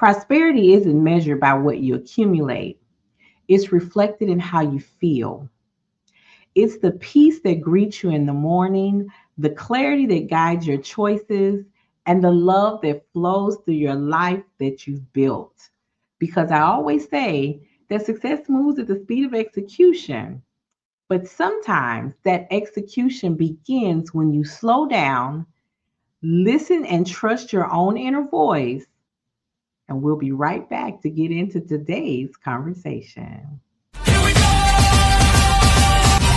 Prosperity isn't measured by what you accumulate, it's reflected in how you feel. It's the peace that greets you in the morning, the clarity that guides your choices, and the love that flows through your life that you've built. Because I always say that success moves at the speed of execution, but sometimes that execution begins when you slow down, listen, and trust your own inner voice. And we'll be right back to get into today's conversation. Here we go.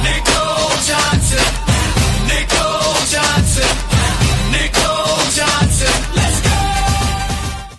Nicole Johnson. Nicole Johnson. Nicole Johnson. Let's go.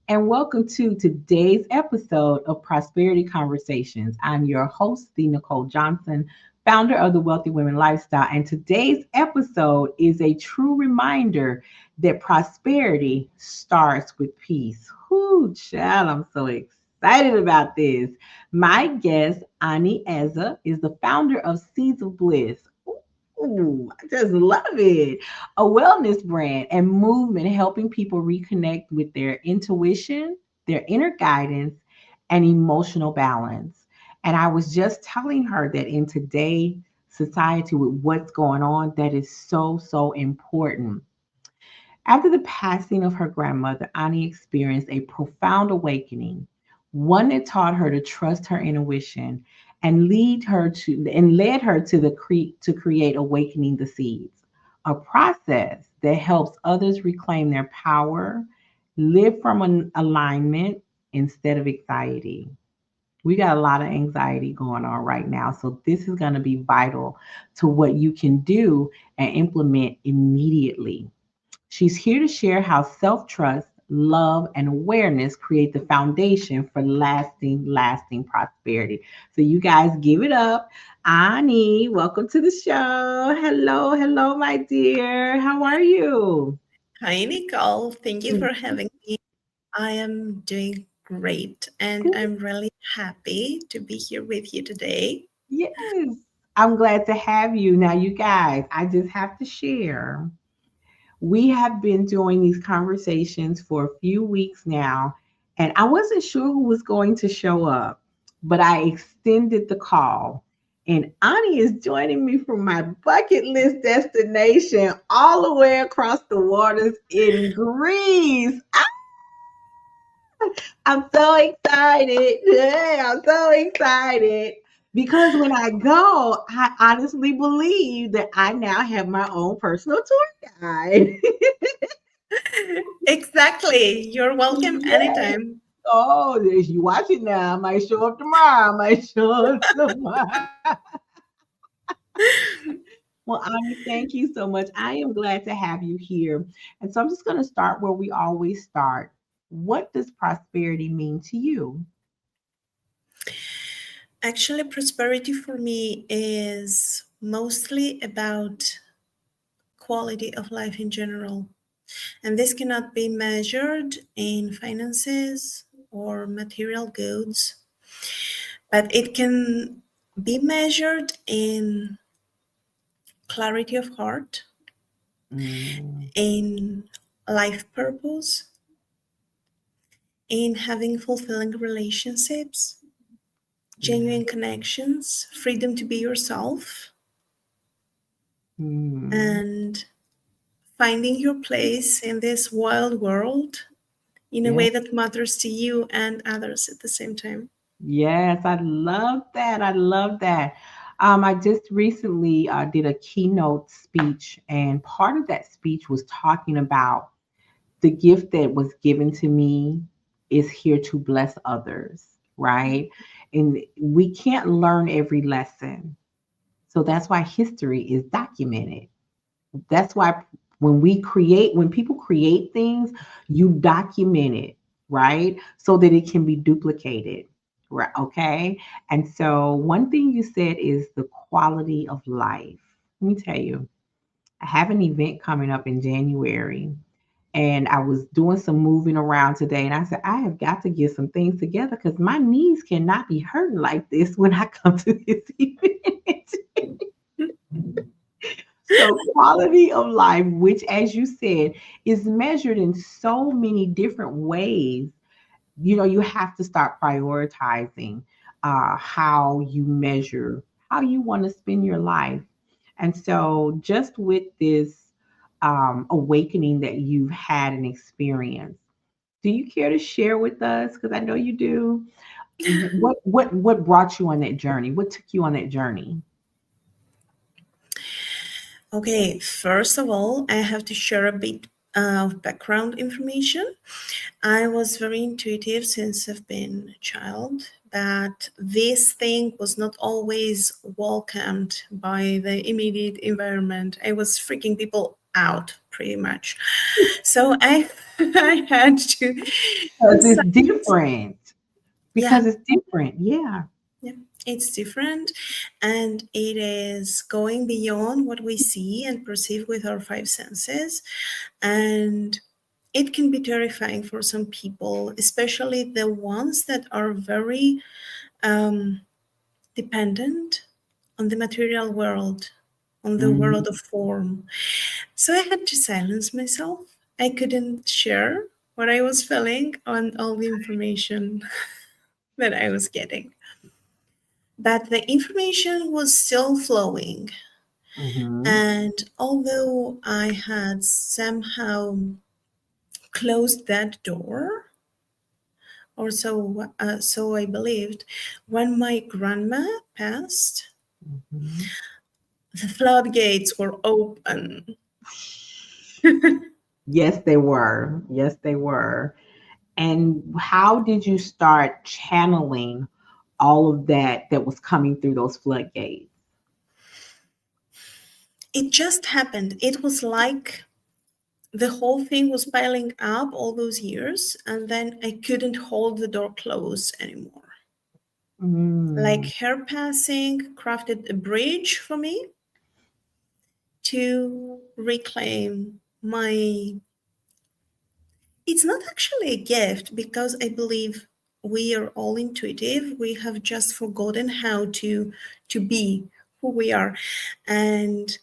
And welcome to today's episode of Prosperity Conversations. I'm your host, the Nicole Johnson, founder of the Wealthy Women Lifestyle. And today's episode is a true reminder that prosperity starts with peace. Whoo, child, I'm so excited about this. My guest, Anni Eza, is the founder of Seeds of Bliss. Ooh, I just love it. A wellness brand and movement helping people reconnect with their intuition, their inner guidance, and emotional balance. And I was just telling her that in today's society, with what's going on, that is so, so important. After the passing of her grandmother, Annie experienced a profound awakening, one that taught her to trust her intuition and led her to to create Awakening the Seeds, a process that helps others reclaim their power, live from an alignment instead of anxiety. We got a lot of anxiety going on right now, so this is going to be vital to what you can do and implement immediately. She's here to share how self trust, love, and awareness create the foundation for lasting prosperity. So, you guys give it up. Annie, welcome to the show. Hello, hello, my dear. How are you? Hi, Nicole. Thank you for having me. I am doing great and I'm really happy to be here with you today. Yes, I'm glad to have you. Now, you guys, I just have to share. We have been doing these conversations for a few weeks now, and I wasn't sure who was going to show up, but I extended the call. And Ani is joining me from my bucket list destination all the way across the waters in Greece. I'm so excited. Yeah, I'm so excited. Because when I go, I honestly believe that I now have my own personal tour guide. Exactly. You're welcome Yes. anytime. Oh, you watch it now. I might show up tomorrow. I might show up tomorrow. Well, Ani, thank you so much. I am glad to have you here. And so I'm just going to start where we always start. What does prosperity mean to you? Actually, prosperity for me is mostly about quality of life in general. And this cannot be measured in finances or material goods, but it can be measured in clarity of heart, Mm, in life purpose, in having fulfilling relationships, yeah. genuine connections, freedom to be yourself, Mm, and finding your place in this wild world in a yeah. way that matters to you and others at the same time. Yes, I love that. I love that. I just recently did a keynote speech, and part of that speech was talking about the gift that was given to me is here to bless others, right? And we can't learn every lesson. So that's why history is documented. That's why when people create things, you document it, right? So that it can be duplicated. Right. Okay. And so one thing you said is the quality of life. Let me tell you, I have an event coming up in January, and I was doing some moving around today, and I said, I have got to get some things together because my knees cannot be hurting like this when I come to this event. So, quality of life, which, as you said, is measured in so many different ways, you have to start prioritizing how you measure how you want to spend your life. And so, just with this awakening that you've had and experienced, do you care to share with us? Because I know you do. What brought you on that journey? What took you on that journey? Okay, first of all, I have to share a bit of background information. I was very intuitive since I've been a child, but this thing was not always welcomed by the immediate environment. I was freaking people out pretty much. So I I had to Because it's decide. different. Yeah, Because it's different. Yeah. yeah, it's different, and it is going beyond what we see and perceive with our five senses. And it can be terrifying for some people, especially the ones that are very um, dependent on the material world, on the Mhm. world of form. So I had to silence myself. I couldn't share what I was feeling on all the information that I was getting. But the information was still flowing. Mhm. And although I had somehow closed that door, or so I believed, when my grandma passed, Mhm. the floodgates were open. Yes, they were. Yes, they were. And how did you start channeling all of that was coming through those floodgates? It just happened. It was like the whole thing was piling up all those years, and then I couldn't hold the door closed anymore. Like Mm. her passing crafted a bridge for me to reclaim my. It's not actually a gift because I believe we are all intuitive. We have just forgotten how to be who we are. And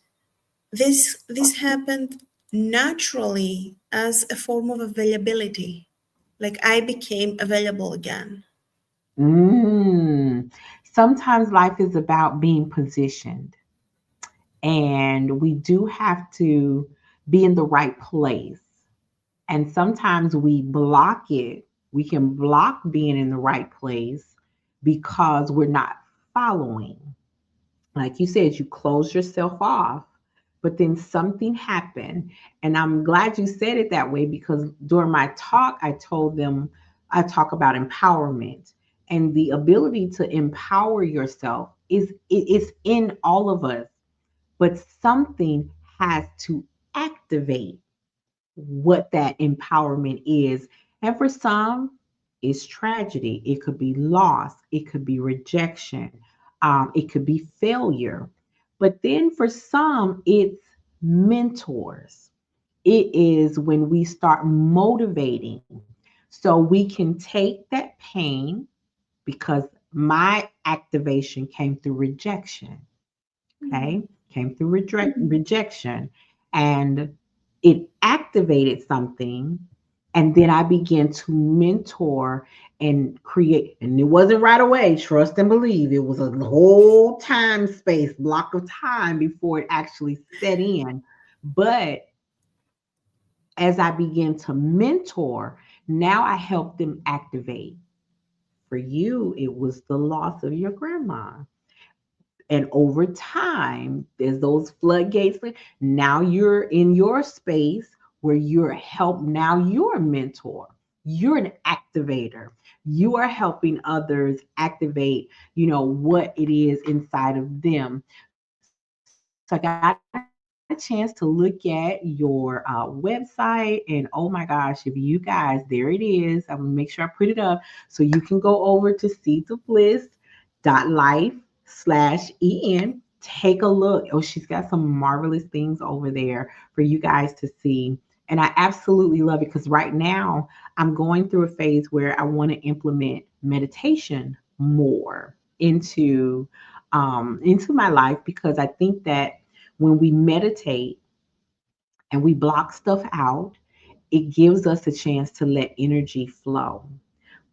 this happened naturally as a form of availability. Like I became available again. Mm. Sometimes life is about being positioned, and we do have to be in the right place. And sometimes we block it. We can block being in the right place because we're not following. Like you said, you close yourself off, but then something happened. And I'm glad you said it that way because during my talk, I talk about empowerment. And the ability to empower yourself is in all of us, but something has to activate what that empowerment is. And for some, it's tragedy. It could be loss. It could be rejection. It could be failure. But then for some, it's mentors. It is when we start motivating. So we can take that pain because my activation came through rejection. Okay, came through rejection, and it activated something. And then I began to mentor and create, and it wasn't right away, trust and believe. It was a whole time space, block of time before it actually set in. But as I began to mentor, now I help them activate. For you, it was the loss of your grandma. And over time, there's those floodgates. Now you're in your space where you're help. Now you're a mentor. You're an activator. You are helping others activate, what it is inside of them. So I got a chance to look at your website, and oh my gosh, if you guys, there it is. I'm gonna make sure I put it up so you can go over to seedsofbliss.life/en. Take a look. Oh, she's got some marvelous things over there for you guys to see. And I absolutely love it because right now I'm going through a phase where I want to implement meditation more into my life because I think that When we meditate and we block stuff out, it gives us a chance to let energy flow.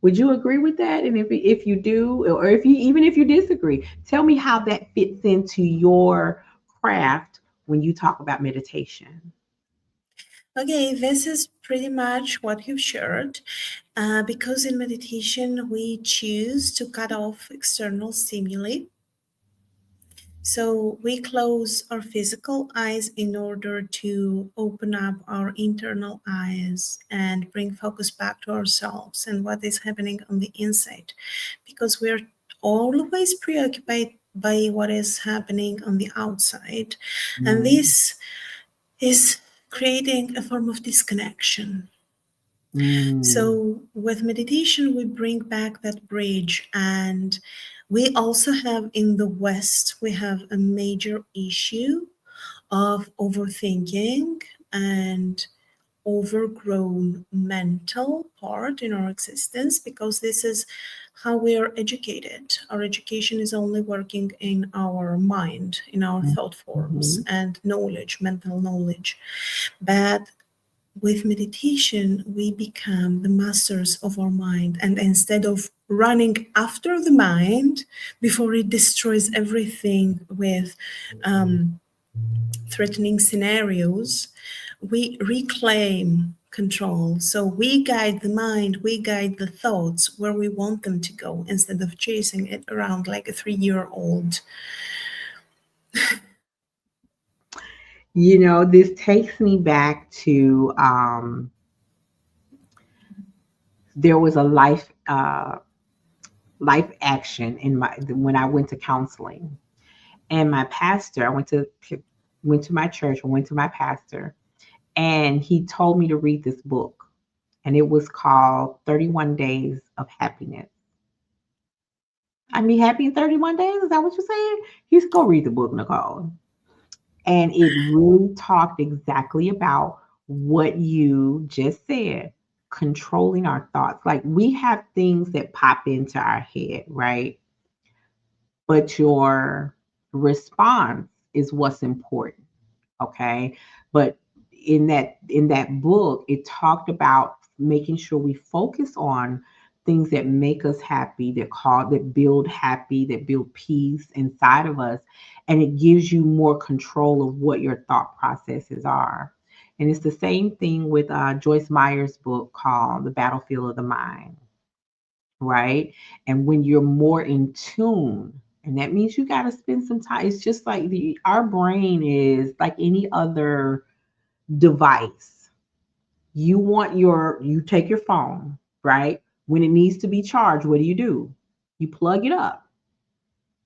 Would you agree with that? And if you do, or if you even if you disagree, tell me how that fits into your craft when you talk about meditation. Okay, this is pretty much what you've shared. Because in meditation, we choose to cut off external stimuli. So we close our physical eyes in order to open up our internal eyes and bring focus back to ourselves and what is happening on the inside. Because we're always preoccupied by what is happening on the outside. And Mm, this is creating a form of disconnection. mm, So, with meditation, we bring back that bridge. And we also have in the West, we have a major issue of overthinking and overgrown mental part in our existence because this is how we are educated. Our education is only working in our mind, in our mm, thought forms mhm. and knowledge, mental knowledge. But with meditation, we become the masters of our mind. And instead of running after the mind before it destroys everything with threatening scenarios, we reclaim control. So we guide the mind, we guide the thoughts where we want them to go instead of chasing it around like a 3-year-old. This takes me back to there was a life action in my when I went to counseling, and my pastor. I went to my church. I went to my pastor, and he told me to read this book, and it was called 31 Days of Happiness. I mean, happy in 31 days. Is that what you're saying? You should go read the book, Nicole. And it really talked exactly about what you just said, controlling our thoughts. Like we have things that pop into our head, right? But your response is what's important. Okay. But in that book, it talked about making sure we focus on things that make us happy, that build peace inside of us, and it gives you more control of what your thought processes are. And it's the same thing with Joyce Meyer's book called The Battlefield of the Mind, right? And when you're more in tune, and that means you got to spend some time. It's just like our brain is like any other device. You take your phone, right? When it needs to be charged, what do? You plug it up.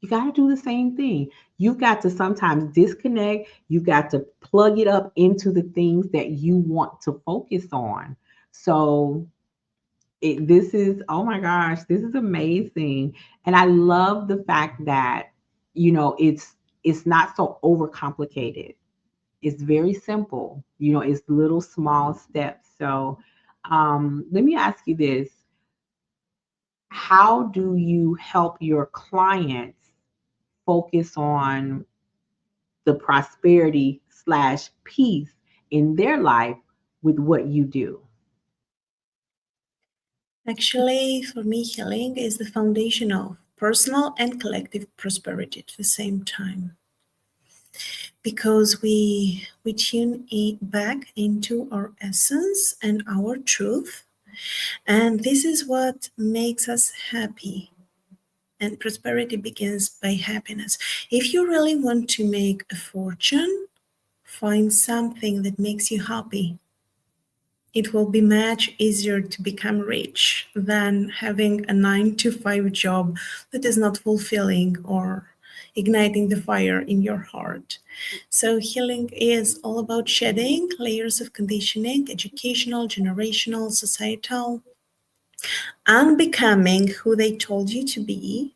You got to do the same thing. You've got to sometimes disconnect. You got to plug it up into the things that you want to focus on. So this is, oh my gosh, this is amazing. And I love the fact that it's not so overcomplicated. It's very simple. It's little small steps. So let me ask you this: how do you help your clients focus on the prosperity slash peace in their life with what you do? Actually, for me, healing is the foundation of personal and collective prosperity at the same time. Because we tune back into our essence and our truth, and this is what makes us happy. And prosperity begins by happiness. If you really want to make a fortune, find something that makes you happy. It will be much easier to become rich than having a 9 to 5 job that is not fulfilling or igniting the fire in your heart. So, healing is all about shedding layers of conditioning, educational, generational, societal, and becoming who they told you to be,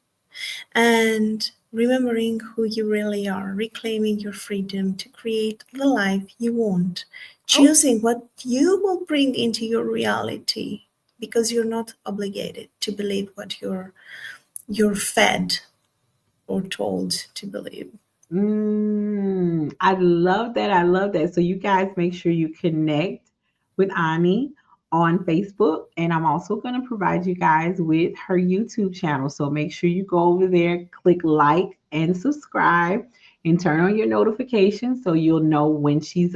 and remembering who you really are, reclaiming your freedom to create the life you want, Oh, choosing what you will bring into your reality because you're not obligated to believe what you're fed or told to believe. I love that. I love that. So you guys make sure you connect with Ani on Facebook, and I'm also going to provide you guys with her YouTube channel. So make sure you go over there, click like and subscribe, and turn on your notifications so you'll know when she's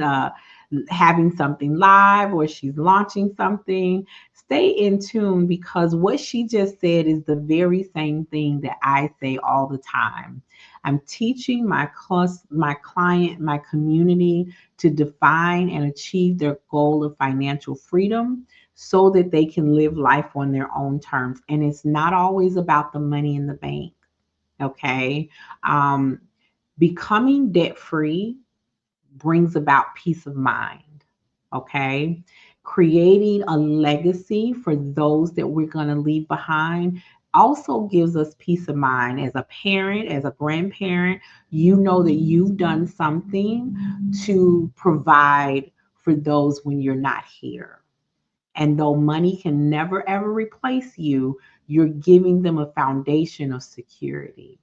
having something live or she's launching something. Stay in tune because what she just said is the very same thing that I say all the time. I'm teaching my client, my community to define and achieve their goal of financial freedom so that they can live life on their own terms. And it's not always about the money in the bank. Okay. Um, Becoming debt free brings about peace of mind. Okay. Creating a legacy for those that we're going to leave behind also gives us peace of mind. As a parent, as a grandparent, you know that you've done something to provide for those when you're not here. And though money can never ever replace you, you're giving them a foundation of security.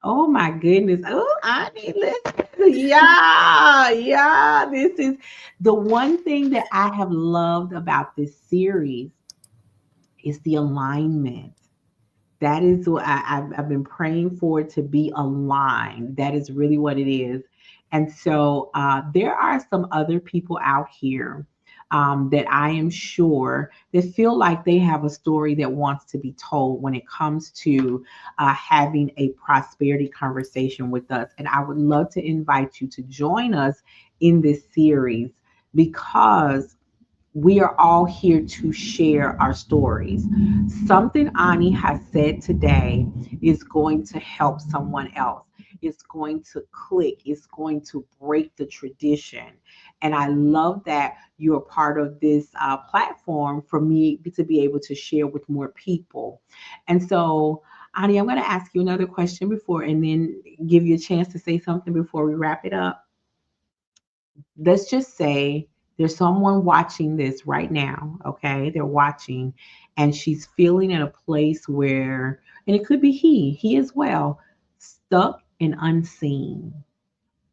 Oh my goodness. Oh, I need listen. Yeah, yeah. This is the one thing that I have loved about this series is the alignment. That is what I've been praying for it to be aligned. That is really what it is. And so there are some other people out here that I am sure that feel like they have a story that wants to be told when it comes to having a prosperity conversation with us. And I would love to invite you to join us in this series because we are all here to share our stories. Something Ani has said today is going to help someone else. It's going to click, it's going to break the tradition. And I love that you're part of this platform for me to be able to share with more people. And so, Ani, I'm going to ask you another question before and then give you a chance to say something before we wrap it up. Let's just say there's someone watching this right now, okay? They're watching and she's feeling at a place where, and it could be he as well, stuck and unseen.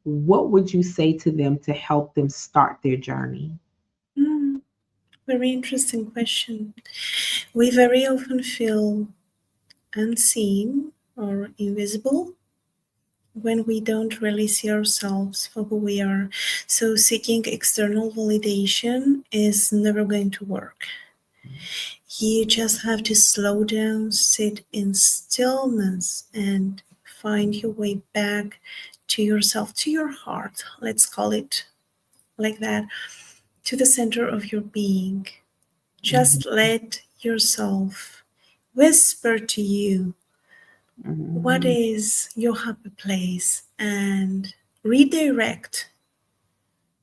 What would you say to them to help them start their journey? Hmm, very interesting question. We very often feel unseen or invisible when we don't really see ourselves for who we are. So, seeking external validation is never going to work. You just have to slow down, sit in stillness, and find your way back to yourself, to your heart. Let's call it like that, to the center of your being. Just Mhm, let yourself whisper to you what mhm, is your happy place and redirect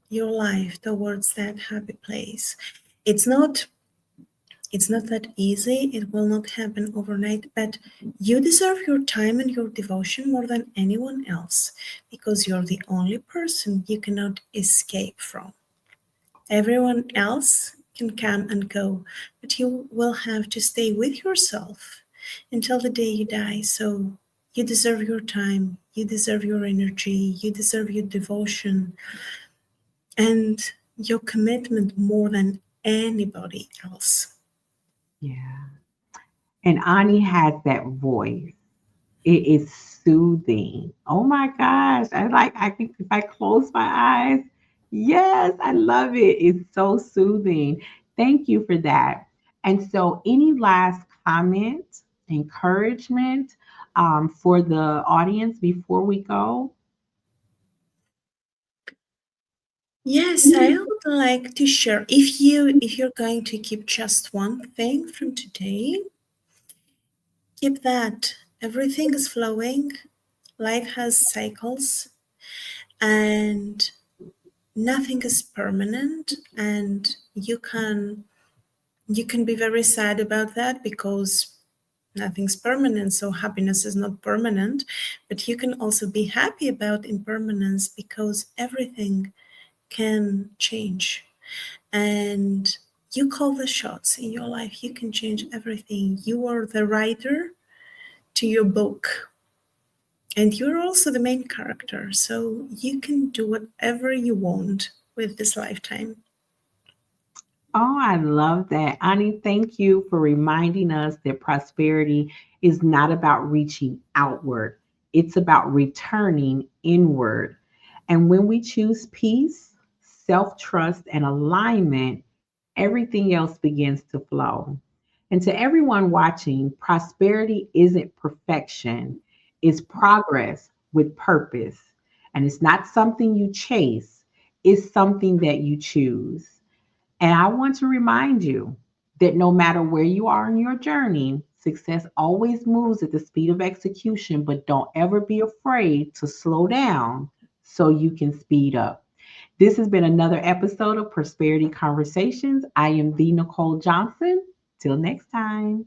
your life towards that happy place. It's not it's not that easy. It will not happen overnight, but you deserve your time and your devotion more than anyone else because you're the only person you cannot escape from. Everyone else can come and go, but you will have to stay with yourself until the day you die. So you deserve your time, you deserve your energy, you deserve your devotion and your commitment more than anybody else. yeah. And Ani has that voice. It is soothing. Oh my gosh. I think if I close my eyes, yes, I love it. It's so soothing. Thank you for that. And so any last comment, encouragement for the audience before we go? Yes, I would like to share. If you're going to keep just one thing from today, keep that. Everything is flowing. Life has cycles and nothing is permanent and you can be very sad about that because nothing's permanent, so happiness is not permanent, but you can also be happy about impermanence because everything can change. And you call the shots in your life. You can change everything. You are the writer to your book. And you're also the main character, so you can do whatever you want with this lifetime. Oh, I love that. Ani, thank you for reminding us that prosperity is not about reaching outward, it's about returning inward. And when we choose peace, self trust, and alignment, everything else begins to flow. And to everyone watching, prosperity isn't perfection, it's progress with purpose. And it's not something you chase, it's something that you choose. And I want to remind you that no matter where you are in your journey, success always moves at the speed of execution, but don't ever be afraid to slow down so you can speed up. This has been another episode of Prosperity Conversations. I am the Nicole Johnson. Till next time.